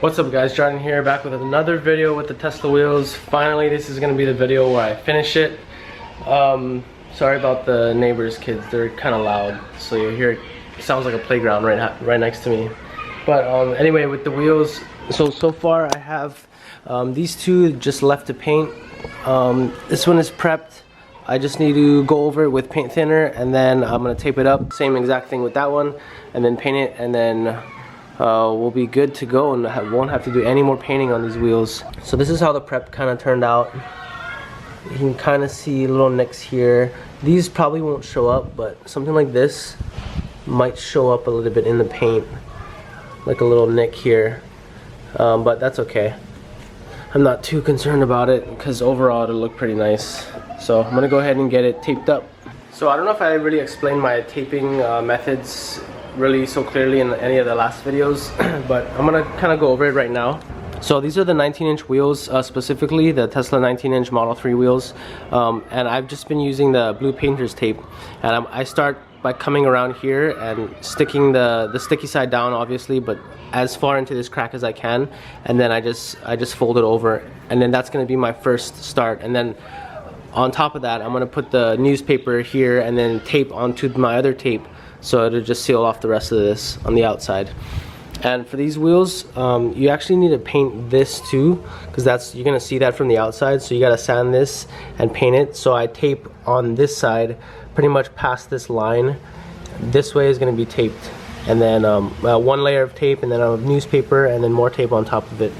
What's up guys, Jordan here, back with another video with the Tesla wheels. Finally, this is going to be the video where I finish it. Sorry about the neighbors' kids, they're kind of loud, so you hear it sounds like a playground right next to me. But anyway, with the wheels, so far I have these two just left to paint. This one is prepped. I just need to go over it with paint thinner, and then I'm going to tape it up. Same exact thing with that one, and then paint it, and then we'll be good to go and won't have to do any more painting on these wheels. So this is how the prep kind of turned out. You can kind of see little nicks here. These probably won't show up, but something like this might show up a little bit in the paint, like a little nick here, but that's okay. I'm not too concerned about it because overall it'll look pretty nice. So I'm gonna go ahead and get it taped up. So I don't know if I really explained my taping methods really so clearly in any of the last videos, but I'm gonna kind of go over it right now. So these are the 19-inch wheels, specifically the Tesla 19-inch Model 3 wheels, and I've just been using the blue painter's tape, and I start by coming around here and sticking the sticky side down, obviously, but as far into this crack as I can, and then I just fold it over, and then that's going to be my first start. And then on top of that, I'm going to put the newspaper here and then tape onto my other tape, so it'll just seal off the rest of this on the outside. And for these wheels, you actually need to paint this too, because you're gonna see that from the outside, so you gotta sand this and paint it. So I tape on this side pretty much past this line. This way is gonna be taped, and then one layer of tape, and then a newspaper, and then more tape on top of it.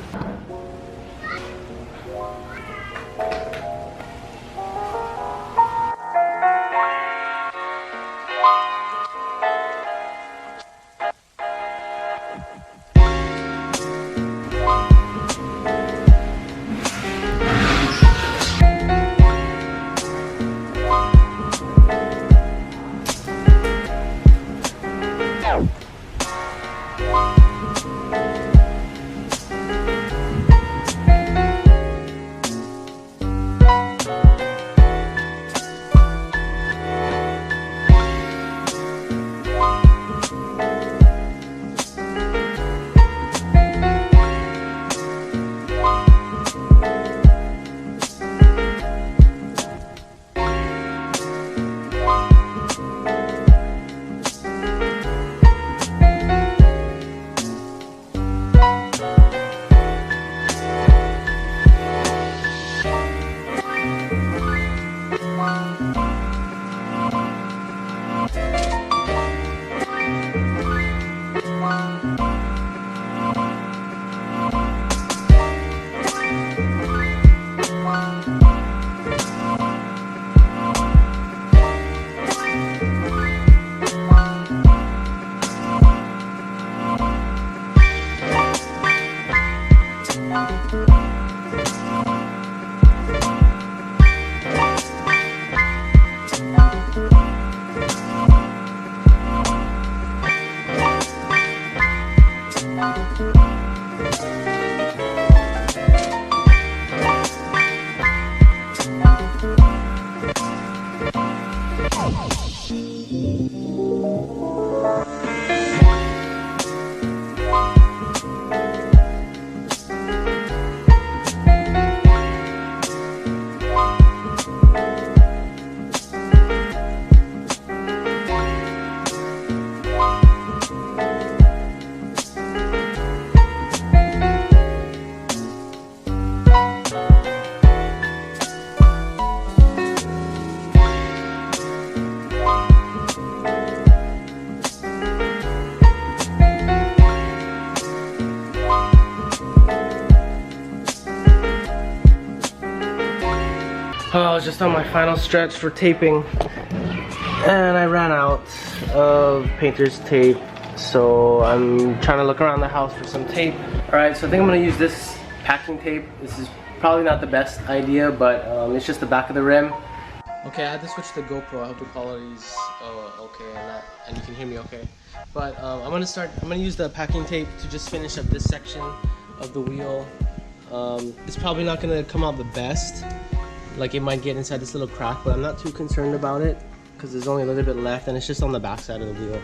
I was just on my final stretch for taping, and I ran out of painter's tape, so I'm trying to look around the house for some tape. Alright, so I think I'm going to use this packing tape. This is probably not the best idea, but it's just the back of the rim. Okay, I had to switch to GoPro. I hope the quality is okay and you can hear me okay. But I'm gonna use the packing tape to just finish up this section of the wheel. It's probably not gonna come out the best. Like, it might get inside this little crack, but I'm not too concerned about it because there's only a little bit left, and it's just on the back side of the wheel.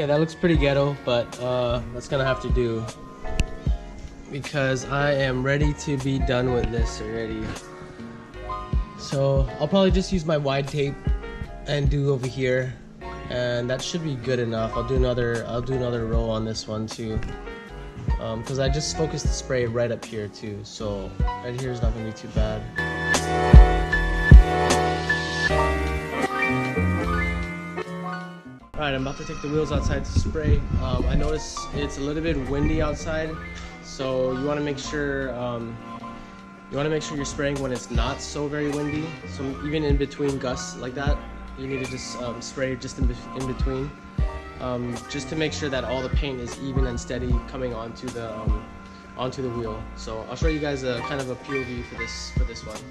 Okay, that looks pretty ghetto, but that's gonna have to do because I am ready to be done with this already. So I'll probably just use my wide tape and do over here, and that should be good enough. I'll do another row on this one too, because I just focused the spray right up here too, so right here is not gonna be too bad. Alright, I'm about to take the wheels outside to spray. I noticed it's a little bit windy outside, so you want to make sure you're spraying when it's not so very windy. So even in between gusts like that, you need to just spray just in between, just to make sure that all the paint is even and steady coming onto the wheel. So I'll show you guys a kind of a POV for this one.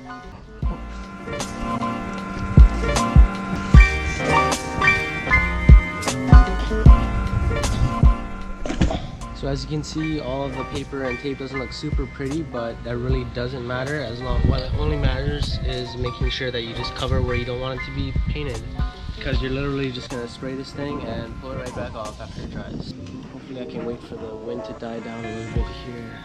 So as you can see, all of the paper and tape doesn't look super pretty, but that really doesn't matter. What only matters is making sure that you just cover where you don't want it to be painted, because you're literally just gonna spray this thing and pull it right back off after it dries. Hopefully I can wait for the wind to die down a little bit here.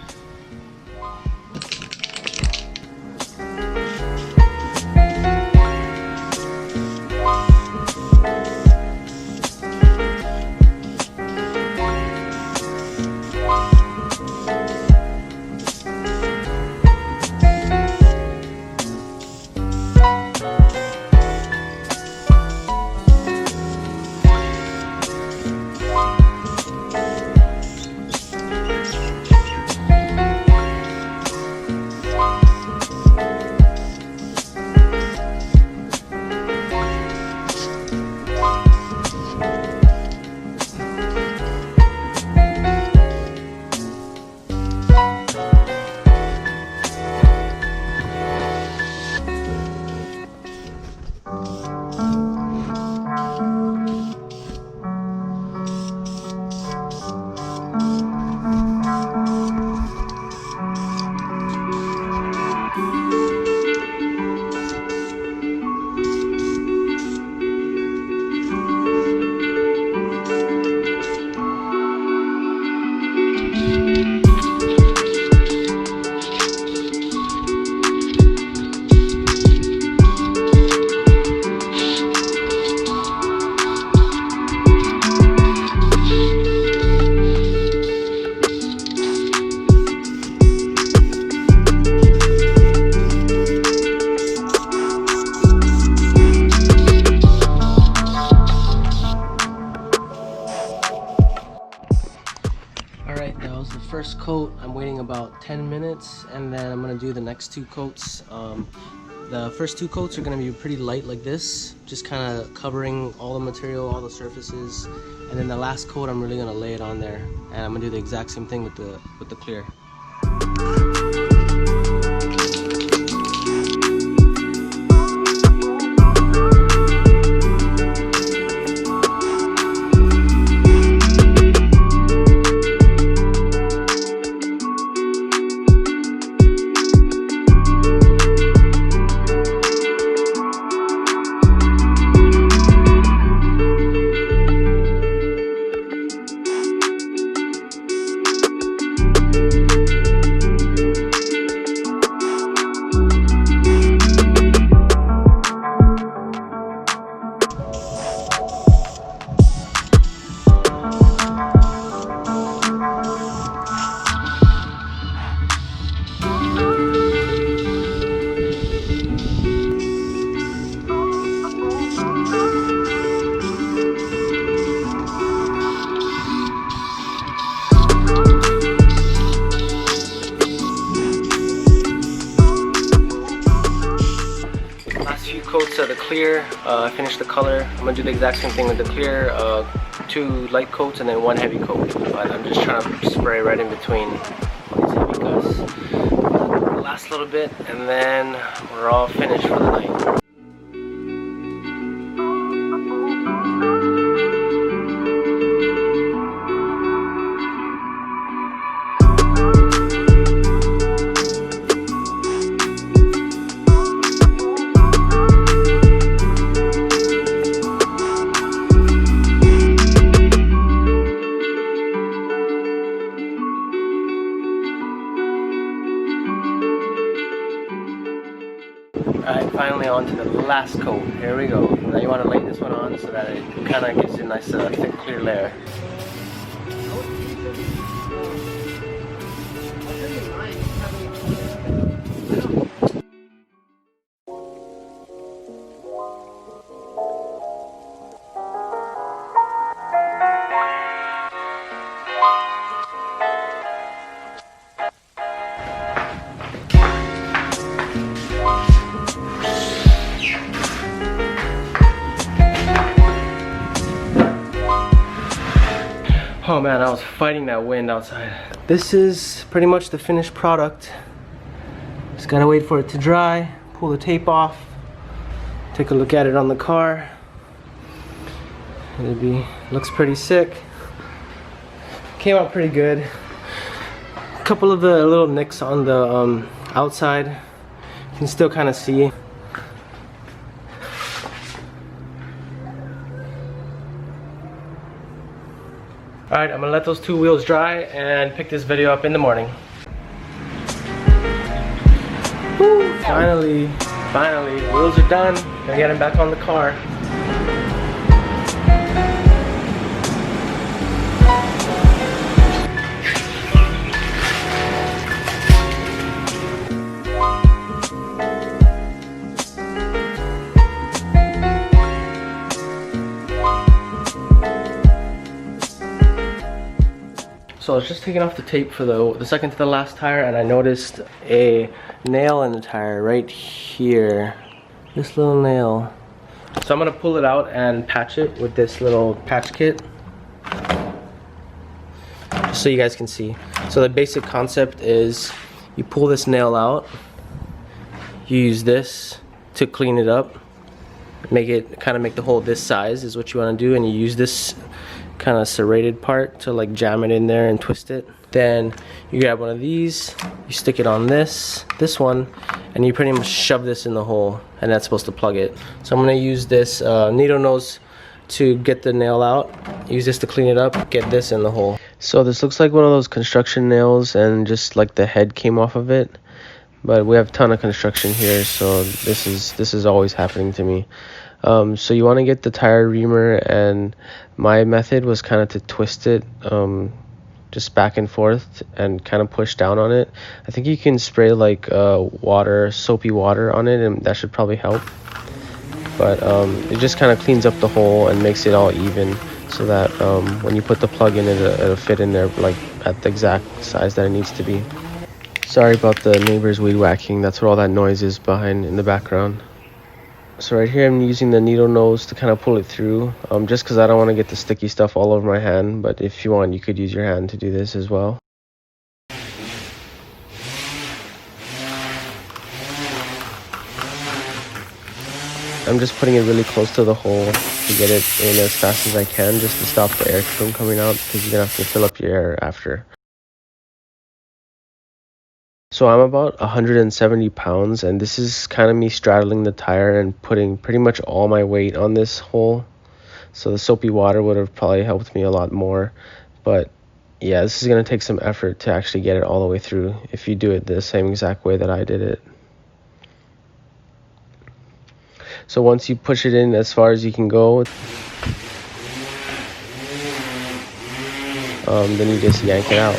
Alright, that was the first coat. I'm waiting about 10 minutes and then I'm going to do the next two coats. The first two coats are going to be pretty light like this, just kind of covering all the material, all the surfaces. And then the last coat I'm really going to lay it on there, and I'm going to do the exact same thing with the clear. Coats of the clear. I finished the color. I'm gonna do the exact same thing with the clear. 2 light coats and then 1 heavy coat. But I'm just trying to spray right in between all these heavy gusts. The last little bit, and then we're all finished for the night. Alright, finally on to the last coat. Here we go. Now you want to lay this one on so that it kind of gives you a nice thick clear layer. Oh man, I was fighting that wind outside. This is pretty much the finished product. Just gotta wait for it to dry, pull the tape off, take a look at it on the car. Looks pretty sick. Came out pretty good. A couple of the little nicks on the outside, you can still kind of see. Alright, I'm gonna let those two wheels dry and pick this video up in the morning. Woo, finally, wheels are done. Gotta get them back on the car. So I was just taking off the tape for the second to the last tire, and I noticed a nail in the tire right here. This little nail. So I'm gonna pull it out and patch it with this little patch kit, just so you guys can see. So the basic concept is you pull this nail out, you use this to clean it up, make the hole this size is what you want to do, and you use this kind of serrated part to like jam it in there and twist it. Then you grab one of these, you stick it on this one, and you pretty much shove this in the hole, and that's supposed to plug it. So I'm going to use this needle nose to get the nail out, use this to clean it up, get this in the hole. So this looks like one of those construction nails, and just like the head came off of it. But we have a ton of construction here, so this is always happening to me. So you want to get the tire reamer, and my method was kind of to twist it just back and forth and kind of push down on it. I think you can spray like soapy water on it, and that should probably help. But it just kind of cleans up the hole and makes it all even, so that when you put the plug in, it'll fit in there like at the exact size that it needs to be. Sorry about the neighbor's weed whacking. That's what all that noise is behind in the background. So right here I'm using the needle nose to kind of pull it through, just because I don't want to get the sticky stuff all over my hand, but if you want, you could use your hand to do this as well. I'm just putting it really close to the hole to get it in as fast as I can, just to stop the air from coming out, because you're going to have to fill up your air after. So I'm about 170 pounds, and this is kind of me straddling the tire and putting pretty much all my weight on this hole. So the soapy water would have probably helped me a lot more. But yeah, this is going to take some effort to actually get it all the way through if you do it the same exact way that I did it. So once you push it in as far as you can go, then you just yank it out.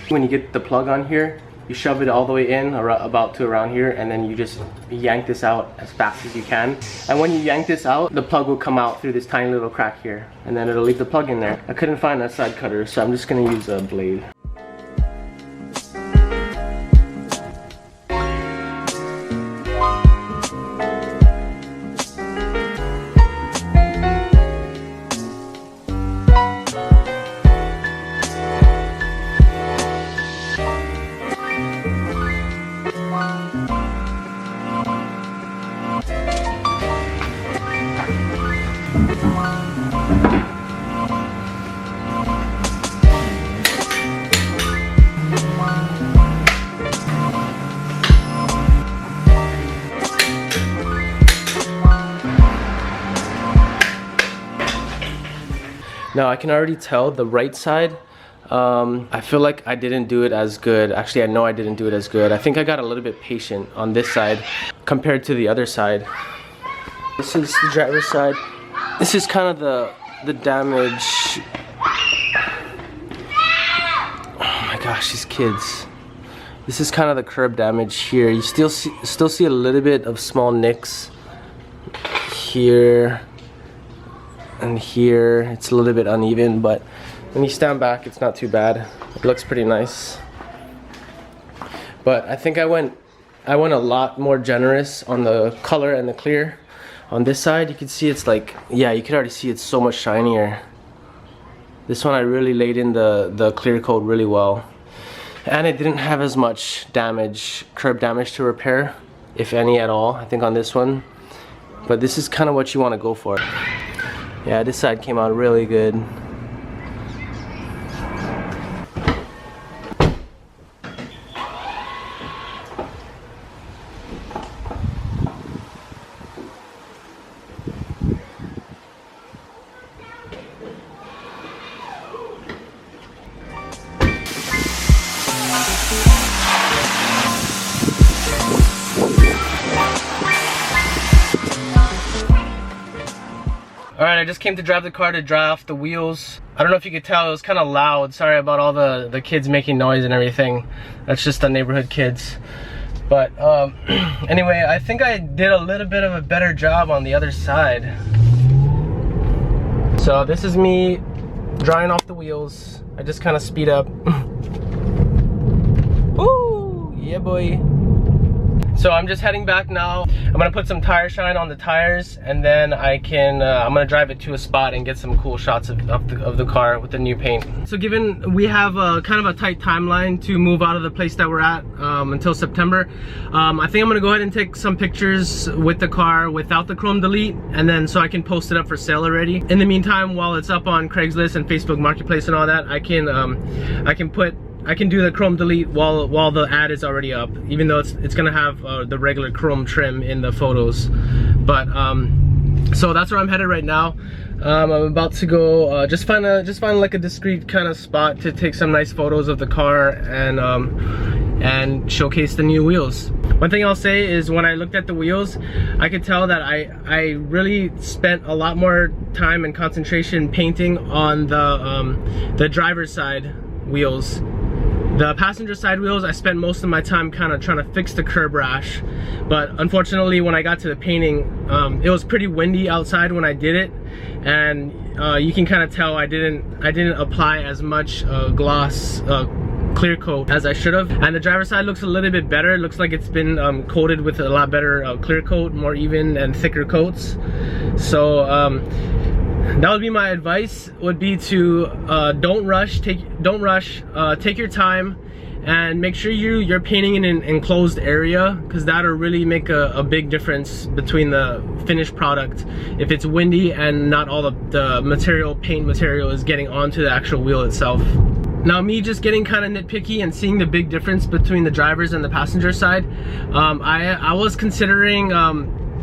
When you get the plug on here, you shove it all the way in about to around here, and then you just yank this out as fast as you can. And when you yank this out, the plug will come out through this tiny little crack here, and then it'll leave the plug in there. I couldn't find that side cutter, so I'm just gonna use a blade. Now I can already tell the right side I feel like I didn't do it as good. Actually, I know I didn't do it as good. I think I got a little bit patient on this side compared to the other side. This is the driver's side. This is kind of the damage. Oh my gosh, these kids. This is kind of the curb damage here. You still see a little bit of small nicks here and here. It's a little bit uneven, but when you stand back, it's not too bad. It looks pretty nice. But I think I went a lot more generous on the color and the clear. On this side, you can see it's like, yeah, you can already see it's so much shinier. This one I really laid in the clear coat really well. And it didn't have as much damage, curb damage to repair, if any at all, I think on this one. But this is kind of what you want to go for. Yeah, this side came out really good. Alright, I just came to drive the car to dry off the wheels. I don't know if you could tell, it was kind of loud. Sorry about all the kids making noise and everything. That's just the neighborhood kids. But anyway, I think I did a little bit of a better job on the other side. So this is me drying off the wheels. I just kind of speed up. Woo! Yeah, boy. So I'm just heading back now. I'm gonna put some tire shine on the tires, and then I'm gonna drive it to a spot and get some cool shots of the car with the new paint. So given we have a kind of a tight timeline to move out of the place that we're at until September, I think I'm gonna go ahead and take some pictures with the car without the chrome delete, and then so I can post it up for sale already. In the meantime, while it's up on Craigslist and Facebook Marketplace and all that, I can do the chrome delete while the ad is already up, even though it's gonna have the regular chrome trim in the photos. But so that's where I'm headed right now. I'm about to go just find like a discreet kind of spot to take some nice photos of the car and showcase the new wheels. One thing I'll say is when I looked at the wheels, I could tell that I really spent a lot more time and concentration painting on the driver's side wheels. The passenger side wheels, I spent most of my time kind of trying to fix the curb rash, but unfortunately when I got to the painting, it was pretty windy outside when I did it, and you can kind of tell I didn't apply as much gloss clear coat as I should have. And the driver's side looks a little bit better. It looks like it's been coated with a lot better clear coat, more even and thicker coats. So that would be my advice, would be to don't rush, take your time, and make sure you're painting in an enclosed area, because that'll really make a big difference between the finished product if it's windy and not all the paint material is getting onto the actual wheel itself. Now, me just getting kind of nitpicky and seeing the big difference between the driver's and the passenger side, I was considering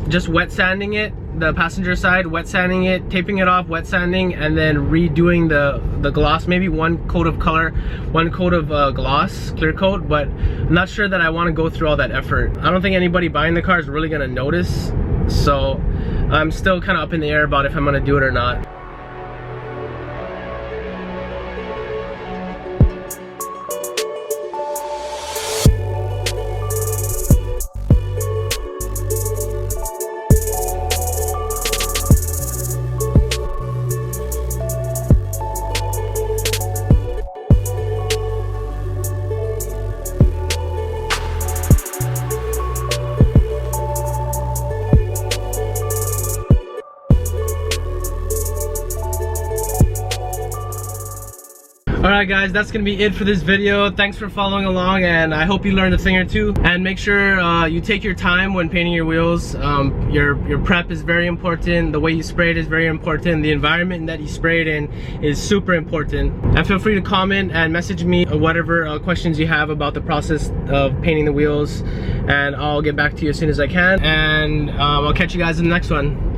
just wet sanding it, the passenger side, wet sanding it, taping it off, wet sanding, and then redoing the gloss, maybe one coat of color, one coat of gloss, clear coat. But I'm not sure that I want to go through all that effort. I don't think anybody buying the car is really gonna notice, so I'm still kind of up in the air about if I'm gonna do it or not. Alright guys, that's gonna be it for this video. Thanks for following along, and I hope you learned a thing or two. And make sure you take your time when painting your wheels. Your prep is very important. The way you spray it is very important. The environment that you spray it in is super important. And feel free to comment and message me whatever questions you have about the process of painting the wheels, and I'll get back to you as soon as I can. And I'll catch you guys in the next one.